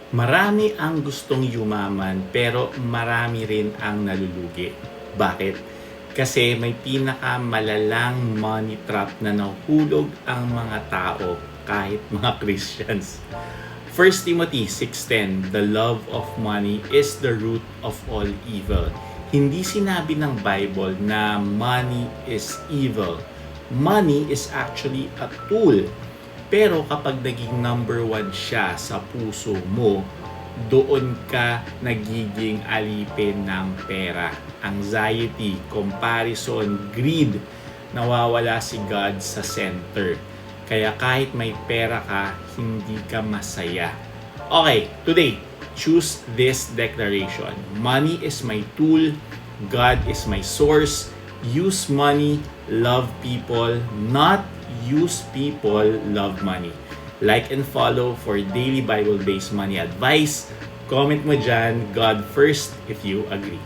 Marami ang gustong yumaman pero marami rin ang nalulugi. Bakit? Kasi may pinakamalalang money trap na nahulog ang mga tao kahit mga Christians. 1 Timothy 6:10, the love of money is the root of all evil. Hindi sinabi ng Bible na money is evil. Money is actually a tool. Pero kapag naging number one siya sa puso mo, doon ka nagiging alipin ng pera. Anxiety, comparison, greed, nawawala si God sa center. Kaya kahit may pera ka, hindi ka masaya. Okay, today, choose this declaration. Money is my tool. God is my source. Use money, love people, not use people, love money. Like and follow for daily Bible-based money advice. Comment mo dyan, God first if you agree.